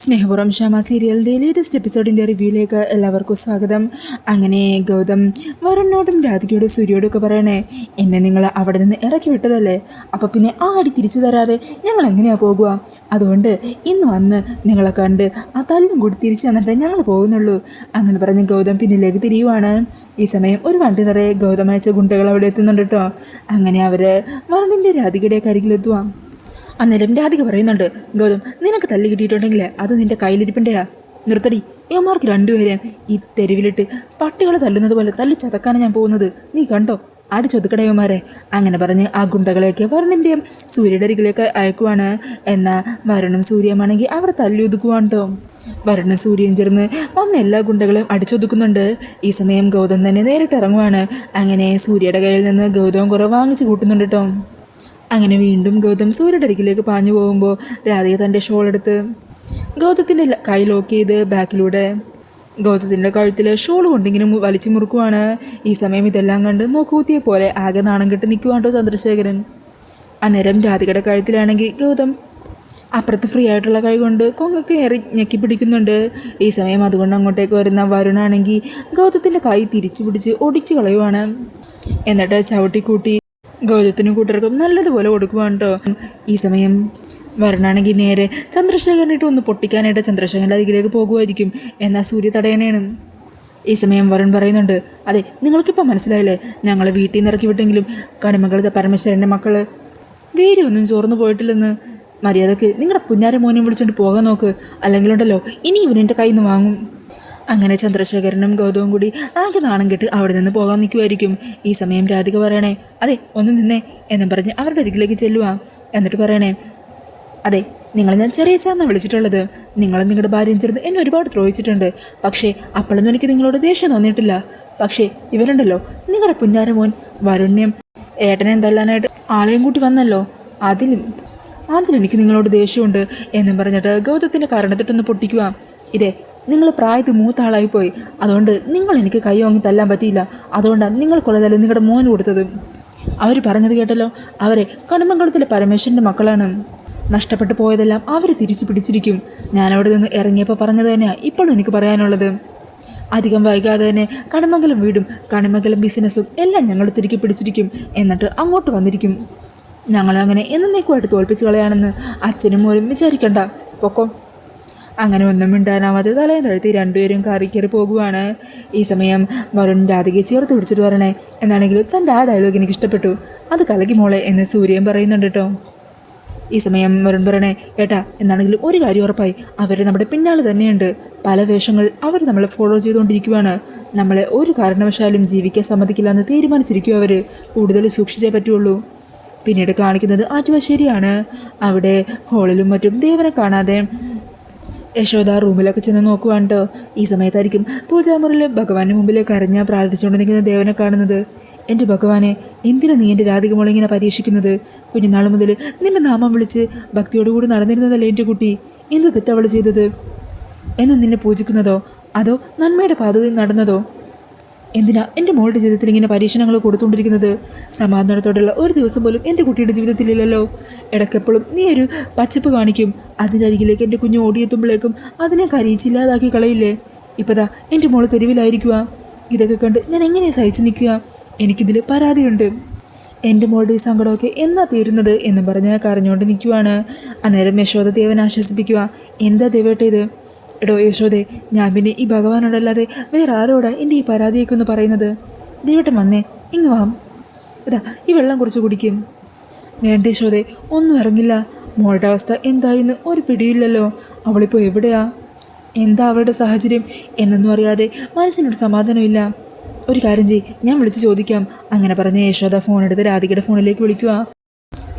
സ്നേഹപൂർവ്വം ക്ഷമ സീരിയലിൻ്റെ ലേറ്റസ്റ്റ് എപ്പിസോഡിൻ്റെ റിവ്യൂയിലേക്ക് എല്ലാവർക്കും സ്വാഗതം. അങ്ങനെ ഗൗതം വരുണിനോടും രാധികയോടും സൂര്യയോടും ഒക്കെ പറയണേ, എന്നെ നിങ്ങൾ അവിടെ നിന്ന് ഇറക്കി വിട്ടതല്ലേ, അപ്പോൾ പിന്നെ ആ അടി തിരിച്ചു തരാതെ ഞങ്ങൾ എങ്ങനെയാണ് പോകുക? അതുകൊണ്ട് ഇന്ന് വന്ന് നിങ്ങളെ കണ്ട് ആ തല്ലും കൂടി തിരിച്ചു തന്നിട്ടേ ഞങ്ങൾ പോകുന്നുള്ളൂ. അങ്ങനെ പറഞ്ഞ് ഗൗതം പിന്നിലേക്ക് തിരിയുവാണ്. ഈ സമയം ഒരു വണ്ടി നിറയെ ഗൗതം അയച്ച ഗുണ്ടകൾ അവിടെ എത്തുന്നുണ്ട് കേട്ടോ. അങ്ങനെ അവർ വരുണിൻ്റെ രാധികയുടെ അരികിലെത്തുവാ. അന്നേരം രാധിക പറയുന്നുണ്ട്, ഗൗതം നിനക്ക് തല്ലി കിട്ടിയിട്ടുണ്ടെങ്കിൽ അത് നിന്റെ കയ്യിലിരിപ്പിൻ്റെയാ, നിർത്തടി. ഇവന്മാർക്ക് രണ്ടുപേരെയും ഈ തെരുവിലിട്ട് പട്ടികളെ തല്ലുന്നത് പോലെ തല്ലി ചതക്കാനാണ് ഞാൻ പോകുന്നത്, നീ കണ്ടോ, അടിച്ചൊതുക്കടയവന്മാരെ. അങ്ങനെ പറഞ്ഞ് ആ ഗുണ്ടകളെയൊക്കെ വരുണിൻ്റെയും സൂര്യയുടെ അരികിലേക്ക് അയക്കുവാണ്. എന്നാൽ വരുണും സൂര്യമാണെങ്കിൽ അവർ തല്ലി ഒതുക്കുവാണ്ടോ. വരുണും സൂര്യയും ചേർന്ന് വന്ന എല്ലാ ഗുണ്ടകളെയും അടിച്ചൊതുക്കുന്നുണ്ട്. ഈ സമയം ഗൗതം തന്നെ നേരിട്ട് ഇറങ്ങുവാണ്. അങ്ങനെ സൂര്യയുടെ കയ്യിൽ നിന്ന് ഗൗതം കുറേ വാങ്ങിച്ച് കൂട്ടുന്നുണ്ട് കേട്ടോ. അങ്ങനെ വീണ്ടും ഗൗതം സൂര്യയുടെ അരികിലേക്ക് പാഞ്ഞു പോകുമ്പോൾ രാധിക തൻ്റെ ഷോൾ എടുത്ത് ഗൗതത്തിൻ്റെ കൈ ലോക്ക് ചെയ്ത് ബാക്കിലൂടെ ഗൗതത്തിൻ്റെ കഴുത്തിൽ ഷോൾ കൊണ്ടിങ്ങനെ വലിച്ചു മുറുക്കുവാണ്. ഈ സമയം ഇതെല്ലാം കണ്ട് നോക്കുകൂത്തിയെ പോലെ ആകെ നാണം കെട്ട് നിൽക്കുവാണ്ടോ ചന്ദ്രശേഖരൻ. അന്നേരം രാധികയുടെ കഴുത്തിലാണെങ്കിൽ ഗൗതം അപ്പുറത്ത് ഫ്രീ ആയിട്ടുള്ള കൈ കൊണ്ട് കൊങ്ങൊക്കെ ഏറി ഞെക്കി പിടിക്കുന്നുണ്ട്. ഈ സമയം അതുകൊണ്ട് അങ്ങോട്ടേക്ക് വരുന്ന വരുണാണെങ്കിൽ ഗൗതത്തിൻ്റെ കൈ തിരിച്ചു പിടിച്ച് ഒടിച്ചു കളയുവാണ്. എന്നിട്ട് ചവിട്ടിക്കൂട്ടി ഗൗതത്തിനും കൂട്ടർക്കും നല്ലതുപോലെ കൊടുക്കുവാണ് കേട്ടോ. ഈ സമയം വരുണാണെങ്കിൽ നേരെ ചന്ദ്രശേഖരനിട്ട് ഒന്ന് പൊട്ടിക്കാനായിട്ട് ചന്ദ്രശേഖരൻ്റെ അരികിലേക്ക് പോകുമായിരിക്കും. എന്നാൽ സൂര്യ തടയണേനും. ഈ സമയം വരുൺ പറയുന്നുണ്ട്, അതെ നിങ്ങൾക്കിപ്പോൾ മനസ്സിലായില്ലേ, ഞങ്ങളെ വീട്ടിൽ നിന്ന് ഇറക്കി വിട്ടെങ്കിലും കണിമംഗലത്തെ പരമേശ്വരൻ്റെ മക്കൾ വേരി ഒന്നും ചോർന്നു പോയിട്ടില്ലെന്ന്. മര്യാദക്ക് നിങ്ങളുടെ പുന്നാര മോനെ വിളിച്ചുകൊണ്ട് പോകാൻ നോക്ക്, അല്ലെങ്കിലുണ്ടല്ലോ ഇനി ഇവനെൻ്റെ കയ്യിൽ നിന്ന് വാങ്ങും. അങ്ങനെ ചന്ദ്രശേഖരനും ഗൗതവും കൂടി ആകെ നാണം കെട്ട് അവിടെ നിന്ന് പോകാൻ നിൽക്കുമായിരിക്കും. ഈ സമയം രാധിക പറയണേ, അതെ ഒന്ന് നിന്നേ എന്നും പറഞ്ഞ് അവരുടെ അരികിലേക്ക് ചെല്ലുവാ. എന്നിട്ട് പറയണേ, അതെ നിങ്ങളെ ഞാൻ ചെറിയച്ചാന്നാണ് വിളിച്ചിട്ടുള്ളത്. നിങ്ങളും നിങ്ങളുടെ ഭാര്യയും ചേർന്ന് എന്നെ ഒരുപാട് ദ്രോഹിച്ചിട്ടുണ്ട്. പക്ഷേ അപ്പോഴൊന്നും എനിക്ക് നിങ്ങളോട് ദേഷ്യം തോന്നിയിട്ടില്ല. പക്ഷേ ഇവരുണ്ടല്ലോ നിങ്ങളുടെ പുന്നാര മോൻ വരുണ്യം ഏട്ടനെ തല്ലാനായിട്ട് ആളെയും കൂട്ടി വന്നല്ലോ, അതിലെനിക്ക് നിങ്ങളോട് ദേഷ്യമുണ്ട് എന്നും പറഞ്ഞിട്ട് ഗൗതത്തിൻ്റെ കാരണത്തിട്ടൊന്ന് പൊട്ടിക്കുക. ഇതേ നിങ്ങൾ പ്രായത്തിൽ മൂത്ത ആളായിപ്പോയി, അതുകൊണ്ട് നിങ്ങൾ എനിക്ക് കൈ വാങ്ങി തല്ലാൻ പറ്റിയില്ല. അതുകൊണ്ടാണ് നിങ്ങൾക്കുള്ളതല്ല നിങ്ങളുടെ മോന് കൊടുത്തത്. അവർ പറഞ്ഞത് കേട്ടല്ലോ, അവരെ കണിമംഗലത്തിലെ പരമേശ്വരൻ്റെ മക്കളാണ്. നഷ്ടപ്പെട്ടു പോയതെല്ലാം അവർ തിരിച്ചു പിടിച്ചിരിക്കും. ഞാനവിടെ നിന്ന് ഇറങ്ങിയപ്പോൾ പറഞ്ഞത് തന്നെയാണ് ഇപ്പോഴും എനിക്ക് പറയാനുള്ളത്. അധികം വൈകാതെ തന്നെ കണിമംഗലം വീടും കണിമംഗലം ബിസിനസ്സും എല്ലാം ഞങ്ങൾ തിരികെ പിടിച്ചിരിക്കും. എന്നിട്ട് അങ്ങോട്ട് വന്നിരിക്കും. ഞങ്ങളങ്ങനെ എന്നേക്കുമായിട്ട് തോൽപ്പിച്ച് കളയാണെന്ന് അച്ഛനും മോനും വിചാരിക്കണ്ട, പൊക്കോ. അങ്ങനെ ഒന്നും മിണ്ടാനാവാതെ തലയും തഴുത്തി രണ്ടുപേരും കയറി പോകുവാണ്. ഈ സമയം വരുൺ രാധികയെ ചേർത്ത് പിടിച്ചിട്ട് പറയണേ, എന്നാണെങ്കിലും തൻ്റെ ആ ഡയലോഗ് എനിക്ക് ഇഷ്ടപ്പെട്ടു, അത് കലക്കി മോളെ എന്ന് സൂര്യൻ പറയുന്നുണ്ട് കേട്ടോ. ഈ സമയം വരുൺ പറയണേ, ഏട്ടാ എന്നാണെങ്കിലും ഒരു കാര്യം ഉറപ്പായി, അവർ നമ്മുടെ പിന്നാലെ തന്നെയുണ്ട്. പല വേഷങ്ങൾ അവർ നമ്മളെ ഫോളോ ചെയ്തുകൊണ്ടിരിക്കുവാണ്. നമ്മളെ ഒരു കാരണവശാലും ജീവിക്കാൻ സമ്മതിക്കില്ല എന്ന് തീരുമാനിച്ചിരിക്കും അവർ. കൂടുതൽ സൂക്ഷിച്ചേ പറ്റുള്ളൂ. പിന്നീട് കാണിക്കുന്നത് ആറ്റുവാശ്ശേരിയാണ്. അവിടെ ഹോളിലും മറ്റും ദേവനെ കാണാതെ യശോദ റൂമിലൊക്കെ ചെന്ന് നോക്കുവാണ് കേട്ടോ. ഈ സമയത്തായിരിക്കും പൂജാമുറിയിൽ ഭഗവാന്റെ മുമ്പിൽ കരഞ്ഞാൽ പ്രാർത്ഥിച്ചുകൊണ്ട് നിൽക്കുന്ന ദേവനെ കാണുന്നത്. എൻ്റെ ഭഗവാനെ, എന്തിനാ നീ എൻ്റെ രാധിക മോളിങ്ങനെ പരീക്ഷിക്കുന്നത്? കുഞ്ഞുനാൾ മുതൽ നിന്റെ നാമം വിളിച്ച് ഭക്തിയോടുകൂടി നടന്നിരുന്നതല്ലേ എൻ്റെ കുട്ടി? എന്ത് തെറ്റവൾ ചെയ്തത്? എന്ന് നിന്നെ പൂജിക്കുന്നതോ അതോ നന്മയുടെ പാതയിൽ നടന്നതോ? എന്തിനാ എൻ്റെ മോളുടെ ജീവിതത്തിൽ ഇങ്ങനെ പരീക്ഷണങ്ങൾ കൊടുത്തുകൊണ്ടിരിക്കുന്നത്? സമാധാനത്തോടുള്ള ഒരു ദിവസം പോലും എൻ്റെ കുട്ടിയുടെ ജീവിതത്തിലില്ലല്ലോ. ഇടയ്ക്കെപ്പോഴും നീ ഒരു പച്ചപ്പ് കാണിക്കും, അതിൻ്റെ അരികിലേക്ക് എൻ്റെ കുഞ്ഞ് ഓടിയെത്തുമ്പോഴേക്കും അതിനെ കരയിച്ചില്ലാതാക്കി കളയില്ലേ? ഇപ്പതാ എൻ്റെ മോള് തെരുവിലായിരിക്കുക. ഇതൊക്കെ കണ്ട് ഞാൻ എങ്ങനെയാണ് സഹിച്ചു നിൽക്കുക? എനിക്കിതിൽ പരാതിയുണ്ട്. എൻ്റെ മോളുടെ ഈ സങ്കടമൊക്കെ എന്നാ തീരുന്നത് എന്നും പറഞ്ഞ് കരഞ്ഞുകൊണ്ട് നിൽക്കുവാണ്. അന്നേരം യശോദ ദേവനെ ആശ്വസിപ്പിക്കുക. എന്താ ദേവേട്ട ഇത്? എടോ യശോദേ, ഞാൻ പിന്നെ ഈ ഭഗവാനോടല്ലാതെ വേറെ ആരോടാ എൻ്റെ ഈ പരാതിയൊക്കെ ഒന്ന് പറയുന്നത്? ദേവേട്ടൻ വന്നേ, ഇങ്ങ് വാ, ഇതാ ഈ വെള്ളം കുറച്ച് കുടിക്കും. വേണ്ട യശോദേ, ഒന്നും ഇറങ്ങില്ല. മോളുടെ അവസ്ഥ എന്തായിന്ന് ഒരു പിടിയില്ലല്ലോ. അവളിപ്പോൾ എവിടെയാ, എന്താ അവളുടെ സാഹചര്യം എന്നൊന്നും അറിയാതെ മനസ്സിനൊരു സമാധാനമില്ല. ഒരു കാര്യം ചെയ്യ്, ഞാൻ വിളിച്ച് ചോദിക്കാം. അങ്ങനെ പറഞ്ഞ് യശോദ ഫോൺ എടുത്ത് രാധികയുടെ ഫോണിലേക്ക് വിളിക്കുക.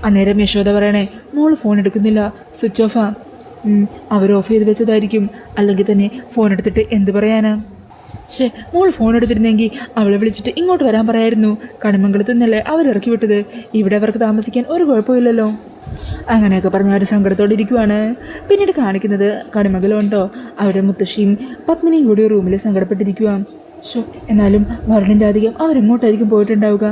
അന്നേരം യശോദ പറയണേ, മോള് ഫോൺ എടുക്കുന്നില്ല, സ്വിച്ച് ഓഫാ. അവർ ഓഫ് ചെയ്ത് വെച്ചതായിരിക്കും, അല്ലെങ്കിൽ തന്നെ ഫോൺ എടുത്തിട്ട് എന്ത് പറയാനാ? മോൾ ഫോൺ എടുത്തിരുന്നെങ്കിൽ അവളെ വിളിച്ചിട്ട് ഇങ്ങോട്ട് വരാൻ പറയായിരുന്നു. കണിമംഗലത്ത് നിന്നല്ലേ അവരിറക്കി വിട്ടത്, ഇവിടെ അവർക്ക് താമസിക്കാൻ ഒരു കുഴപ്പമില്ലല്ലോ. അങ്ങനെയൊക്കെ പറഞ്ഞ് അവർ സങ്കടത്തോടെ ഇരിക്കുവാണ്. പിന്നീട് കാണിക്കുന്നത് കണിമംഗലം ഉണ്ടോ, അവിടെ മുത്തശ്ശിയും പത്മിനിയും കൂടി റൂമിൽ സങ്കടപ്പെട്ടിരിക്കുക. എന്നാലും വരുണിൻ്റെ അധികം അവരെങ്ങോട്ടായിരിക്കും പോയിട്ടുണ്ടാവുക?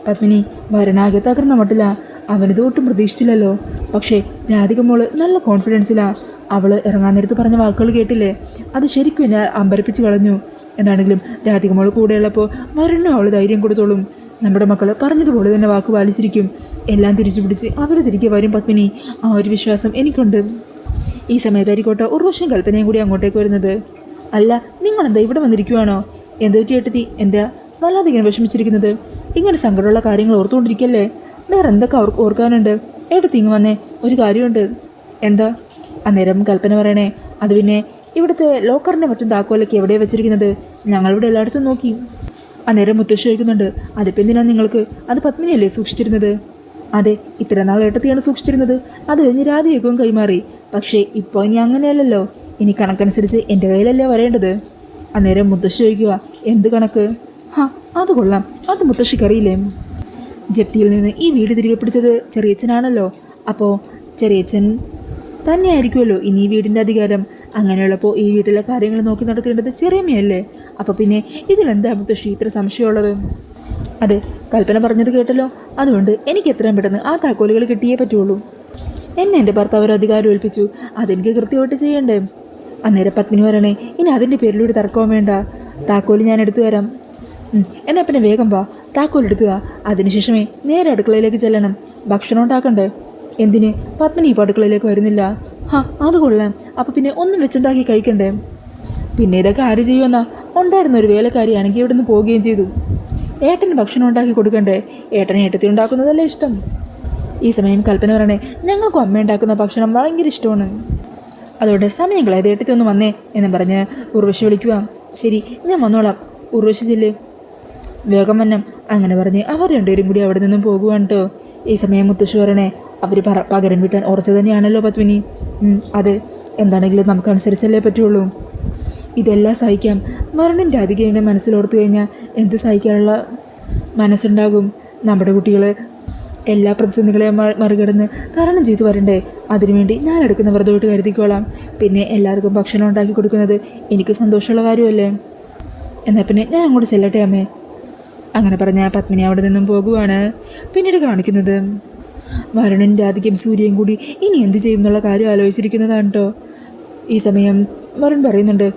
പത്മിനി വരണാകെ തകർന്ന മട്ടില്ല. അവനിത് ഒട്ടും പ്രതീക്ഷിച്ചില്ലല്ലോ. പക്ഷേ രാധിക മോള് നല്ല കോൺഫിഡൻസിലാണ്. അവൾ ഇറങ്ങാൻ നേരത്ത് പറഞ്ഞ വാക്കുകൾ കേട്ടില്ലേ, അത് ശരിക്കും എന്നെ അമ്പരപ്പിച്ച് കളഞ്ഞു. എന്താണെങ്കിലും രാധിക മോള് കൂടെയുള്ളപ്പോൾ വരണം അവൾ ധൈര്യം കൊടുത്തോളും. നമ്മുടെ മക്കൾ പറഞ്ഞതുപോലെ തന്നെ വാക്ക് പാലിച്ചിരിക്കും. എല്ലാം തിരിച്ചു പിടിച്ച് അവർ തിരികെ വരും പത്മിനി. ആ ഒരു വിശ്വാസം എനിക്കുണ്ട്. ഈ സമയത്തായിരിക്കോട്ടെ ഉർവശിയും കൽപ്പനയും കൂടി അങ്ങോട്ടേക്ക് വരുന്നത്. അല്ല, നിങ്ങളെന്താ ഇവിടെ വന്നിരിക്കുവാണോ? എന്തോ ചേട്ടത്തി, എന്താ വല്ലാതെ ഇങ്ങനെ വിഷമിച്ചിരിക്കുന്നത്? ഇങ്ങനെ സങ്കടമുള്ള കാര്യങ്ങൾ ഓർത്തുകൊണ്ടിരിക്കല്ലേ? വേറെ എന്തൊക്കെ ഓർക്കാനുണ്ട്? ഏട്ടത്തി ഇങ്ങ് വന്നേ, ഒരു കാര്യമുണ്ട്. എന്താ? അന്നേരം കൽപ്പന പറയണേ, അത് പിന്നെ ഇവിടുത്തെ ലോക്കറിൻ്റെ മറ്റും താക്കോലൊക്കെ എവിടെയാണ് വെച്ചിരിക്കുന്നത്? ഞങ്ങളിവിടെ എല്ലായിടത്തും നോക്കി. അന്നേരം മുത്തശ്ശി ചോദിക്കുന്നുണ്ട്, അതിപ്പോൾ എന്തിനാണ് നിങ്ങൾക്ക്? അത് പത്മിനിയല്ലേ സൂക്ഷിച്ചിരുന്നത്? അതെ, ഇത്ര നാൾ ഏട്ടത്തിയാണ് സൂക്ഷിച്ചിരുന്നത്. അത് കഴിഞ്ഞ് രാധികയും കൈമാറി. പക്ഷേ ഇപ്പോൾ ഇനി അങ്ങനെയല്ലല്ലോ. ഇനി കണക്കനുസരിച്ച് എൻ്റെ കയ്യിലല്ലേ വരേണ്ടത്. അന്നേരം മുത്തശ്ശി ചോദിക്കുക, എന്ത് കണക്ക്? അത് കൊള്ളാം, അത് മുത്തശ്ശിക്കറിയില്ലേ? ജപ്തിയിൽ നിന്ന് ഈ വീട് തിരികെ പിടിച്ചത് ചെറിയച്ഛനാണല്ലോ. അപ്പോൾ ചെറിയച്ഛൻ തന്നെയായിരിക്കുമല്ലോ ഇനി ഈ വീടിൻ്റെ അധികാരം. അങ്ങനെയുള്ളപ്പോൾ ഈ വീട്ടിലെ കാര്യങ്ങൾ നോക്കി നടത്തേണ്ടത് ചെറിയമ്മയല്ലേ. അപ്പോൾ പിന്നെ ഇതിലെന്താ മുത്തശ്ശി ഇത്ര സംശയമുള്ളത്? അതെ, കൽപ്പന പറഞ്ഞത് കേട്ടല്ലോ. അതുകൊണ്ട് എനിക്ക് എത്രയും പെട്ടെന്ന് ആ താക്കോലുകൾ കിട്ടിയേ പറ്റുള്ളൂ. എന്നെ എൻ്റെ ഭർത്താവ് ഒരു അധികാരം ഏൽപ്പിച്ചു, അതെനിക്ക് കൃത്യമായിട്ട് ചെയ്യണ്ടേ. അന്നേരം പത്മിനി പറയണേ, ഇനി അതിൻ്റെ പേരിലൂടെ തർക്കവും വേണ്ട. താക്കോല് ഞാൻ എടുത്തു തരാം. എന്നാ പിന്നെ വേഗം വാ, താക്കോൽ എടുക്കുക. അതിനുശേഷമേ നേരെ അടുക്കളയിലേക്ക് ചെല്ലണം. ഭക്ഷണം ഉണ്ടാക്കണ്ടേ? എന്തിന്? പത്മിനി ഇപ്പോൾ അടുക്കളയിലേക്ക് വരുന്നില്ല. അത് കൊള്ളാം. അപ്പോൾ പിന്നെ ഒന്നും വെച്ചുണ്ടാക്കി കഴിക്കണ്ടേ? പിന്നെ ഇതൊക്കെ ആര് ചെയ്യുമെന്നാ? ഉണ്ടായിരുന്ന ഒരു വേലക്കാരിയാണെങ്കിൽ ഇവിടെ നിന്ന് പോവുകയും ചെയ്തു. ഏട്ടന് ഭക്ഷണം ഉണ്ടാക്കി കൊടുക്കണ്ടേ? ഏട്ടന് ഏട്ടത്തി ഉണ്ടാക്കുന്നതല്ലേ ഇഷ്ടം. ഈ സമയം കൽപ്പന പറയണേ, ഞങ്ങൾക്കും അമ്മ ഉണ്ടാക്കുന്ന ഭക്ഷണം ഭയങ്കര ഇഷ്ടമാണ്. അതോടെ സമയം കളയാതെ ഏട്ടത്തി ഒന്ന് വന്നേ എന്ന് പറഞ്ഞ് ഉർവശി വിളിക്കുക. ശരി, ഞാൻ വന്നോളാം. ഉർവശി ചെല്ല്, വേഗം വന്നം. അങ്ങനെ പറഞ്ഞ് അവർ രണ്ടുപേരും കൂടി അവിടെ നിന്നും പോകുവാണ് കേട്ടോ. ഈ സമയം മുത്തശ്ശി പറയണേ, അവർ പകരം വീട്ടാൻ ഉറച്ചു തന്നെയാണല്ലോ പത്മിനി. അതെ, എന്താണെങ്കിലും നമുക്കനുസരിച്ചല്ലേ പറ്റുള്ളൂ. ഇതെല്ലാം സഹിക്കാം. മരണം രാധികയുടെ മനസ്സിലോർത്ത് കഴിഞ്ഞാൽ എന്ത് സഹിക്കാനുള്ള മനസ്സുണ്ടാകും? നമ്മുടെ കുട്ടികൾ എല്ലാ പ്രതിസന്ധികളെയും മറികടന്ന് തരണം ചെയ്തു വരണ്ടേ? അതിനുവേണ്ടി ഞാൻ എടുക്കുന്ന വ്രതമായിട്ട് കരുതിക്കോളാം. പിന്നെ എല്ലാവർക്കും ഭക്ഷണം ഉണ്ടാക്കി കൊടുക്കുന്നത് എനിക്ക് സന്തോഷമുള്ള കാര്യമല്ലേ. എന്നാൽ പിന്നെ ഞാൻ അങ്ങോട്ട് ചെല്ലട്ടെ അമ്മേ. അങ്ങനെ പറഞ്ഞ പത്മിനി അവിടെ നിന്നും പോകുവാണ്. പിന്നീട് കാണിക്കുന്നത് വരുണൻ രാധികയും സൂര്യയും കൂടി ഇനി എന്ത് ചെയ്യും എന്നുള്ള കാര്യം ആലോചിച്ചിരിക്കുന്നതാണ് കേട്ടോ. ഈ സമയം വരുൺ പറയുന്നുണ്ട്,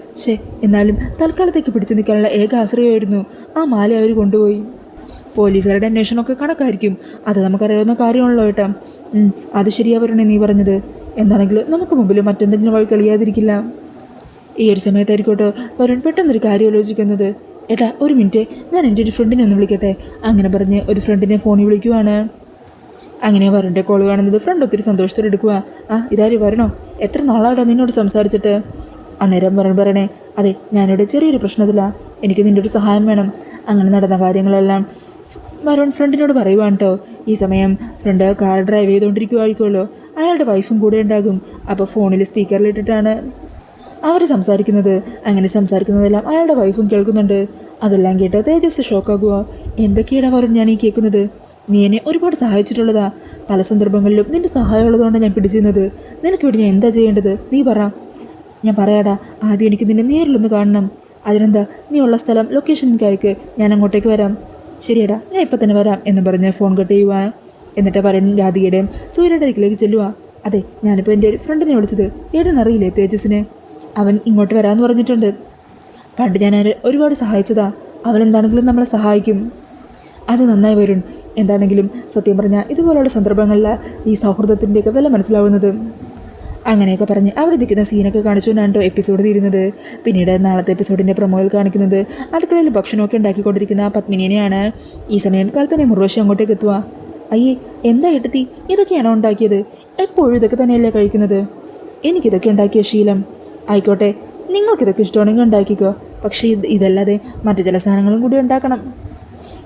എന്നാലും തൽക്കാലത്തേക്ക് പിടിച്ചു നിൽക്കാനുള്ള ഏക ആശ്രയമായിരുന്നു ആ മാല അവർ കൊണ്ടുപോയി. പോലീസുകാരുടെ അന്വേഷണമൊക്കെ കണക്കായിരിക്കും, അത് നമുക്കറിയാവുന്ന കാര്യമാണല്ലോ ഏട്ടാ. അത് ശരിയാ വരുണേ നീ പറഞ്ഞത്. എന്താണെങ്കിലും നമുക്ക് മുമ്പിൽ മറ്റെന്തെങ്കിലും വഴി തെളിയാതിരിക്കില്ല. ഈ ഒരു സമയത്തായിരിക്കോട്ടോ വരുൺ പെട്ടെന്നൊരു കാര്യം ആലോചിക്കുന്നത്. ഏട്ടാ ഒരു മിനിറ്റ്, ഞാൻ എൻ്റെ ഒരു ഫ്രണ്ടിനെ ഒന്ന് വിളിക്കട്ടെ. അങ്ങനെ പറഞ്ഞ് ഒരു ഫ്രണ്ടിനെ ഫോണിൽ വിളിക്കുവാണ്. അങ്ങനെ വരുണിൻ്റെ കോൾ കാണുന്നത് ഫ്രണ്ട് ഒത്തിരി സന്തോഷത്തോടെ എടുക്കുക. ഇതാരും വരണോ? എത്ര നാളായിട്ടാണ് നിന്നോട് സംസാരിച്ചിട്ട്? അന്നേരം വരുൺ പറയണേ, അതെ ഞാനിവിടെ ചെറിയൊരു പ്രശ്നത്തിലാണ്, എനിക്ക് നിൻ്റെ ഒരു സഹായം വേണം. അങ്ങനെ നടന്ന കാര്യങ്ങളെല്ലാം വരുൺ ഫ്രണ്ടിനോട് പറയുവാണ് കേട്ടോ. ഈ സമയം ഫ്രണ്ട് കാർ ഡ്രൈവ് ചെയ്തുകൊണ്ടിരിക്കുമായിരിക്കുമല്ലോ, അയാളുടെ വൈഫും കൂടെ ഉണ്ടാകും. അപ്പോൾ ഫോണിൽ സ്പീക്കറിലിട്ടിട്ടാണ് അവർ സംസാരിക്കുന്നത്. അങ്ങനെ സംസാരിക്കുന്നതെല്ലാം അയാളുടെ വൈഫും കേൾക്കുന്നുണ്ട്. അതെല്ലാം കേട്ട് തേജസ് ഷോക്കാകുക. എന്തൊക്കെയാണ് വരുൺ ഞാൻ ഈ കേൾക്കുന്നത്? നീ എന്നെ ഒരുപാട് സഹായിച്ചിട്ടുള്ളതാ. പല സന്ദർഭങ്ങളിലും നിൻ്റെ സഹായം ഉള്ളതുകൊണ്ടാണ് ഞാൻ പിടിച്ചിരുന്നത്. നിനക്ക് വേണ്ടി ഞാൻ എന്താ ചെയ്യേണ്ടത്? നീ പറ. ഞാൻ പറയാടാ, ആദ്യം എനിക്ക് നിന്നെ നേരിലൊന്ന് കാണണം. അതിനെന്താ, നീ ഉള്ള സ്ഥലം ലൊക്കേഷൻ എനിക്ക് അയക്ക്, ഞാൻ അങ്ങോട്ടേക്ക് വരാം. ശരിയടാ, ഞാൻ ഇപ്പം തന്നെ വരാം എന്ന് പറഞ്ഞ് ഫോൺ കട്ട് ചെയ്യുക. എന്നിട്ട് പറയുന്നു രാധികയുടെയും സൂര്യൻ്റെ അരികിലേക്ക് ചെല്ലുക. അതെ, ഞാനിപ്പോൾ എൻ്റെ ഒരു ഫ്രണ്ടിനെ വിളിച്ചത്. ഏടെന്നറിയില്ലേ തേജസിന്? അവൻ ഇങ്ങോട്ട് വരാമെന്ന് പറഞ്ഞിട്ടുണ്ട്. പണ്ട് ഞാൻ ഒരുപാട് സഹായിച്ചതാ. അവനെന്താണെങ്കിലും നമ്മളെ സഹായിക്കും. അത് നന്നായി വരുൺ. എന്താണെങ്കിലും സത്യം പറഞ്ഞാൽ ഇതുപോലുള്ള സന്ദർഭങ്ങളിൽ ഈ സൗഹൃദത്തിൻ്റെയൊക്കെ വില മനസ്സിലാവുന്നത്. അങ്ങനെയൊക്കെ പറഞ്ഞ് അവിടെ ഇരിക്കുന്ന സീനൊക്കെ കാണിച്ചുകൊണ്ടാണ് എപ്പിസോഡ് തീരുന്നത്. പിന്നീട് നാളത്തെ എപ്പിസോഡിൻ്റെ പ്രൊമോയിൽ കാണിക്കുന്നത് അടുക്കളയിൽ ഭക്ഷണമൊക്കെ ഉണ്ടാക്കിക്കൊണ്ടിരിക്കുന്ന പത്മിനിയെയാണ്. ഈ സമയം കൽപ്പന മുർവശി അങ്ങോട്ടേക്ക് എത്തുക. അയ്യേ, എന്താ ഏട്ടത്തി, ഇതൊക്കെയാണോ ഉണ്ടാക്കിയത്? എപ്പോഴും ഇതൊക്കെ തന്നെയല്ലേ കഴിക്കുന്നത്? എനിക്കിതൊക്കെ ഉണ്ടാക്കിയ ശീലം. ആയിക്കോട്ടെ, നിങ്ങൾക്കിതൊക്കെ ഇഷ്ടമാണെങ്കിൽ ഉണ്ടാക്കിക്കോ. പക്ഷേ ഇതല്ലാതെ മറ്റു ചില സാധനങ്ങളും കൂടി ഉണ്ടാക്കണം.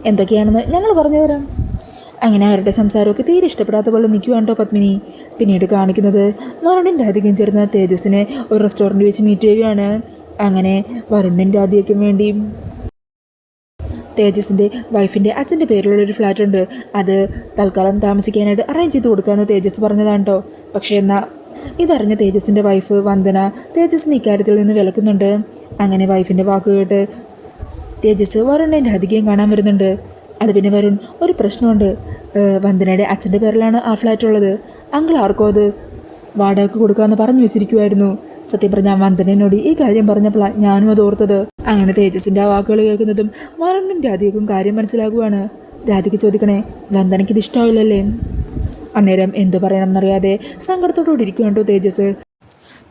എന്തൊക്കെയാണെന്ന് ഞങ്ങൾ പറഞ്ഞു തരാം. അങ്ങനെ അവരുടെ സംസാരമൊക്കെ തീരെ ഇഷ്ടപ്പെടാത്ത പോലെ നിൽക്കുവാണ്ടോ പത്മിനി. പിന്നീട് കാണിക്കുന്നത് വരുണിൻ രാധികയും ചേർന്ന് തേജസിനെ ഒരു റെസ്റ്റോറൻറ്റ് വെച്ച് മീറ്റ് ചെയ്യുകയാണ്. അങ്ങനെ വരുണിൻ രാധികയ്ക്കും വേണ്ടി തേജസിൻ്റെ വൈഫിൻ്റെ അച്ഛൻ്റെ പേരിലുള്ളൊരു ഫ്ലാറ്റ് ഉണ്ട്, അത് തൽക്കാലം താമസിക്കാനായിട്ട് അറേഞ്ച് ചെയ്ത് കൊടുക്കാമെന്ന് തേജസ് പറഞ്ഞതാണ് കേട്ടോ. പക്ഷേ എന്നാൽ ഇതറിഞ്ഞ തേജസിൻ്റെ വൈഫ് വന്ദന തേജസിന് ഇക്കാര്യത്തിൽ നിന്ന് വിലക്കുന്നുണ്ട്. അങ്ങനെ വൈഫിൻ്റെ വാക്ക് കേട്ട് തേജസ് വരുണിൻ്റെ രാധികയും കാണാൻ വരുന്നുണ്ട്. അത് പിന്നെ വരുൺ, ഒരു പ്രശ്നമുണ്ട്. വന്ദനയുടെ അച്ഛൻ്റെ പേരിലാണ് ആ ഫ്ലാറ്റ് ഉള്ളത്. അങ്കിൾ ആർക്കോ അത് വാടകയ്ക്ക് കൊടുക്കാമെന്ന് പറഞ്ഞു വെച്ചിരിക്കുമായിരുന്നു. സത്യം പറഞ്ഞാൽ വന്ദനയോട് ഈ കാര്യം പറഞ്ഞപ്പോഴാണ് ഞാനും അത് ഓർത്തത്. അങ്ങനെ തേജസിൻ്റെ ആ വാക്കുകൾ കേൾക്കുന്നതും വരുണിനും രാധികയ്ക്കും കാര്യം മനസ്സിലാകുവാണ്. രാധിക ചോദിക്കണേ, വന്ദനയ്ക്ക് ഇത് ഇഷ്ടമാവില്ലല്ലേ? അന്നേരം എന്ത് പറയണമെന്നറിയാതെ സങ്കടത്തോടുകൂടി ഇരിക്കുന്നുണ്ടോ തേജസ്.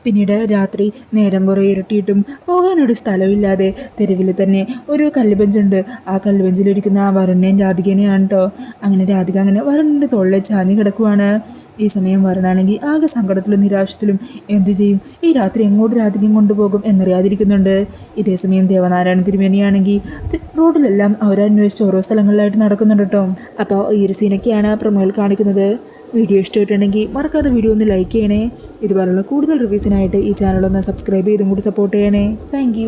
പിന്നീട് രാത്രി നേരം കുറേ ഇരട്ടിയിട്ടും പോകാനൊരു സ്ഥലമില്ലാതെ തെരുവിൽ തന്നെ ഒരു കല്ല് ബെഞ്ചുണ്ട്. ആ കല്ല് ബെഞ്ചിലിരിക്കുന്ന വരുണിനെയും രാധികനെയാണ് കേട്ടോ. അങ്ങനെ രാധിക അങ്ങനെ വരുണിൻ്റെ തോളിൽ ചാഞ്ഞ് കിടക്കുവാണ്. ഈ സമയം വരുണാണെങ്കിൽ ആകെ സങ്കടത്തിലും നിരാശത്തിലും എന്തു ചെയ്യും, ഈ രാത്രി എങ്ങോട്ട് രാധികയും കൊണ്ടുപോകും എന്നറിയാതിരിക്കുന്നുണ്ട്. ഇതേസമയം ദേവനാരായണ തിരുമേനിയാണെങ്കിൽ റോഡിലെല്ലാം അവരന്വേഷിച്ച് ഓരോ സ്ഥലങ്ങളിലായിട്ട് നടക്കുന്നുണ്ട് കേട്ടോ. അപ്പോൾ ഈ ഒരു സീനൊക്കെയാണ് പ്രൊമോയിൽ കാണിക്കുന്നത്. വീഡിയോ ഇഷ്ടമായിട്ടുണ്ടെങ്കിൽ മറക്കാതെ വീഡിയോ ഒന്ന് ലൈക്ക് ചെയ്യണേ. ഇതുപോലുള്ള കൂടുതൽ റിവ്യൂസിനായിട്ട് ഈ ചാനലൊന്ന് സബ്സ്ക്രൈബ് ചെയ്തും കൂടി സപ്പോർട്ട് ചെയ്യണേ. താങ്ക്